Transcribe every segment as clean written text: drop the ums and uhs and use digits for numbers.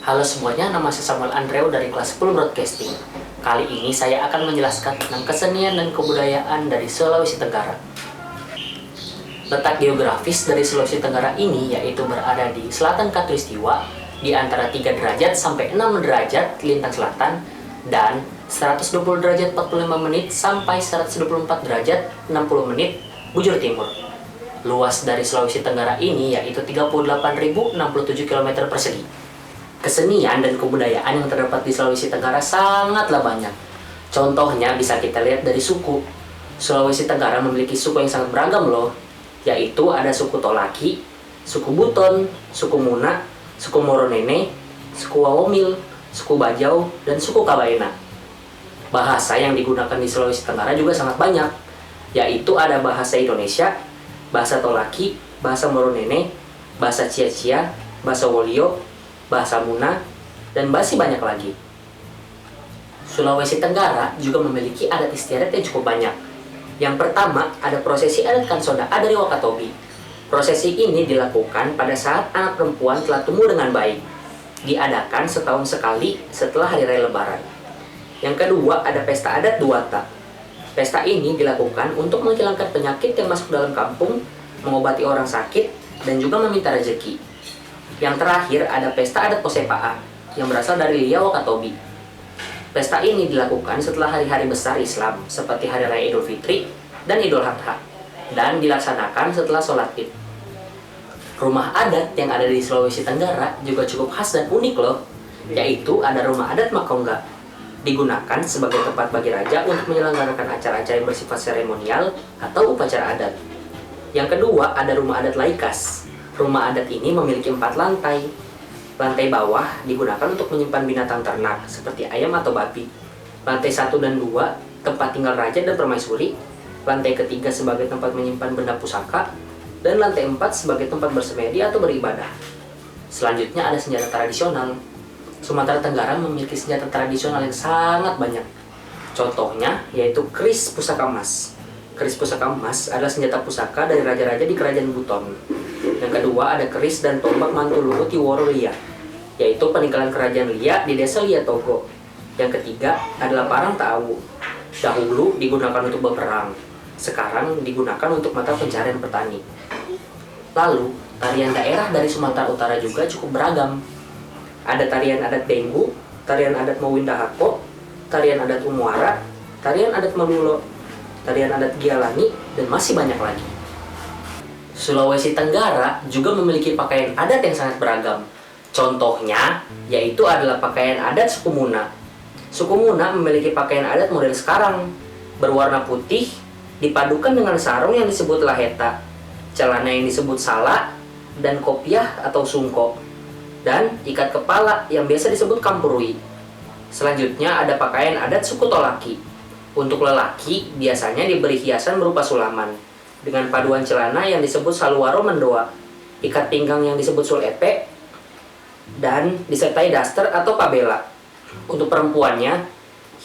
Halo semuanya, nama saya Samuel Andreu dari kelas 10 Broadcasting. Kali ini saya akan menjelaskan tentang kesenian dan kebudayaan dari Sulawesi Tenggara. Letak geografis dari Sulawesi Tenggara ini yaitu berada di selatan Katulistiwa, di antara 3 derajat sampai 6 derajat lintang selatan, dan 120 derajat 45 menit sampai 124 derajat 60 menit bujur timur. Luas dari Sulawesi Tenggara ini yaitu 38.067 km persegi. Kesenian dan kebudayaan yang terdapat di Sulawesi Tenggara sangatlah banyak. Contohnya bisa kita lihat dari suku. Sulawesi Tenggara memiliki suku yang sangat beragam loh, yaitu ada suku Tolaki, suku Buton, suku Muna, suku Moronene, suku Wawomil, suku Bajau, dan suku Kabaena. Bahasa yang digunakan di Sulawesi Tenggara juga sangat banyak, yaitu ada bahasa Indonesia, bahasa Tolaki, bahasa Moronene, bahasa Cia-Cia, bahasa Wolio, bahasa Muna, dan masih banyak lagi. Sulawesi Tenggara juga memiliki adat istiadat yang cukup banyak. Yang pertama, ada prosesi adat Kansonda dari Wakatobi. Prosesi ini dilakukan pada saat anak perempuan telah tumbuh dengan baik. Diadakan setahun sekali setelah hari raya Lebaran. Yang kedua, ada pesta adat Duata. Pesta ini dilakukan untuk menghilangkan penyakit yang masuk dalam kampung, mengobati orang sakit, dan juga meminta rezeki. Yang terakhir ada pesta adat Posepaa yang berasal dari Lia Wakatobi. Pesta ini dilakukan setelah hari-hari besar Islam seperti Hari Raya Idul Fitri dan Idul Adha, dan dilaksanakan setelah sholat Id. Rumah adat yang ada di Sulawesi Tenggara juga cukup khas dan unik loh, yaitu ada rumah adat Makongga. Digunakan sebagai tempat bagi raja untuk menyelenggarakan acara-acara yang bersifat seremonial atau upacara adat. Yang kedua ada rumah adat Laikas. Rumah adat ini memiliki 4 lantai. Lantai bawah digunakan untuk menyimpan binatang ternak seperti ayam atau babi. Lantai 1 dan 2 tempat tinggal raja dan permaisuri. Lantai ketiga sebagai tempat menyimpan benda pusaka. Dan lantai 4 sebagai tempat bersemedi atau beribadah. Selanjutnya ada senjata tradisional. Sumatera Tenggara memiliki senjata tradisional yang sangat banyak. Contohnya yaitu keris pusaka emas. Keris pusaka emas adalah senjata pusaka dari raja-raja di kerajaan Buton. Yang kedua ada keris dan tombak Mantulungu Tiworo Lia, yaitu peninggalan kerajaan Lia di desa Lia Togo. Yang ketiga adalah parang Taawu. Dahulu digunakan untuk berperang, sekarang digunakan untuk mata pencarian petani. Lalu tarian daerah dari Sumatera Utara juga cukup beragam. Ada tarian adat Denggu, tarian adat Mowindahako, tarian adat Umuara, tarian adat Malulo, tarian adat Gialani, dan masih banyak lagi. Sulawesi Tenggara juga memiliki pakaian adat yang sangat beragam. Contohnya, yaitu adalah pakaian adat suku Muna. Suku Muna memiliki pakaian adat model sekarang, berwarna putih, dipadukan dengan sarung yang disebut laheta, celana yang disebut sala, dan kopiah atau sungko, dan ikat kepala yang biasa disebut kampurui. Selanjutnya ada pakaian adat suku Tolaki. Untuk lelaki, biasanya diberi hiasan berupa sulaman, dengan paduan celana yang disebut saluaro mendoa, ikat pinggang yang disebut sulepe, dan disertai daster atau pabela. Untuk perempuannya,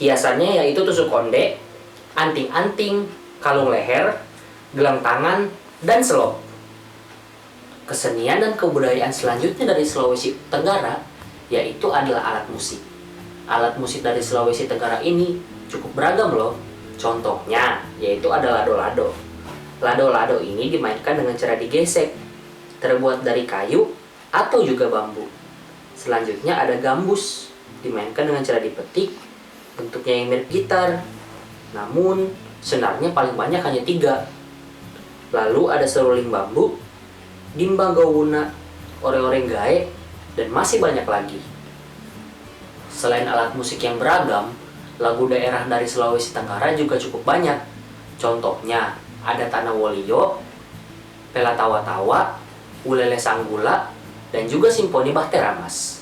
hiasannya yaitu tusuk konde, anting-anting, kalung leher, gelang tangan, dan selop. Kesenian dan kebudayaan selanjutnya dari Sulawesi Tenggara yaitu adalah alat musik. Alat musik dari Sulawesi Tenggara ini cukup beragam loh. Contohnya yaitu adalah lado-lado. Lado-lado ini dimainkan dengan cara digesek, terbuat dari kayu atau juga bambu. Selanjutnya ada gambus, dimainkan dengan cara dipetik, bentuknya yang mirip gitar, namun senarnya paling banyak hanya 3. Lalu ada seruling bambu, dimba gawuna, ore-oreng gae, dan masih banyak lagi. Selain alat musik yang beragam, lagu daerah dari Sulawesi Tenggara juga cukup banyak. Contohnya ada Tanah Wolio, Pela Tawa-Tawa, Ulele Sanggula, dan juga Simponi Bahtera Mas.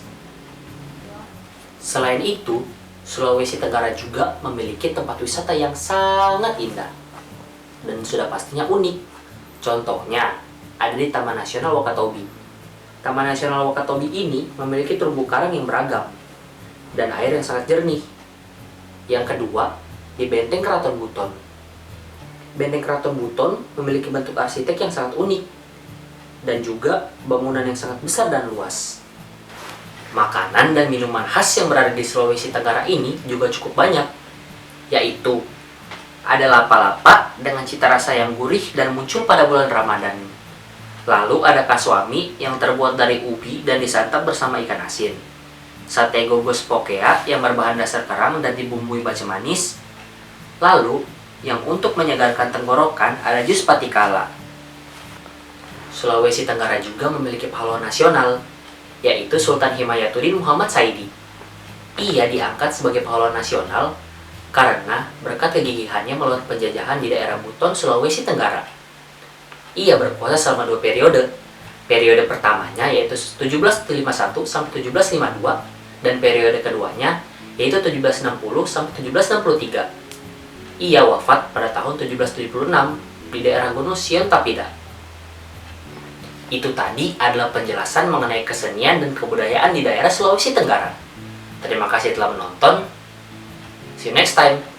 Selain itu, Sulawesi Tenggara juga memiliki tempat wisata yang sangat indah dan sudah pastinya unik. Contohnya ada di Taman Nasional Wakatobi. Taman Nasional Wakatobi ini memiliki terumbu karang yang beragam dan air yang sangat jernih. Yang kedua, di Benteng Keraton Buton. Benteng Keraton Buton memiliki bentuk arsitek yang sangat unik dan juga bangunan yang sangat besar dan luas. Makanan dan minuman khas yang berada di Sulawesi Tenggara ini juga cukup banyak, yaitu ada lapa-lapa dengan cita rasa yang gurih dan muncul pada bulan Ramadan. Lalu ada kaswami yang terbuat dari ubi dan disantap bersama ikan asin. Sate gogos pokea yang berbahan dasar kerang dan dibumbui baca manis. Lalu, yang untuk menyegarkan tenggorokan ada jus patikala. Sulawesi Tenggara juga memiliki pahlawan nasional, yaitu Sultan Himayatuddin Muhammad Saidi. Ia diangkat sebagai pahlawan nasional karena berkat kegigihannya melawan penjajahan di daerah Buton, Sulawesi Tenggara. Ia berkuasa selama 2 periode. Periode pertamanya yaitu 1751 sampai 1752 dan periode keduanya yaitu 1760 sampai 1763. Ia wafat pada tahun 1776 di daerah Gunung Sion Tapida. Itu tadi adalah penjelasan mengenai kesenian dan kebudayaan di daerah Sulawesi Tenggara. Terima kasih telah menonton. See you next time.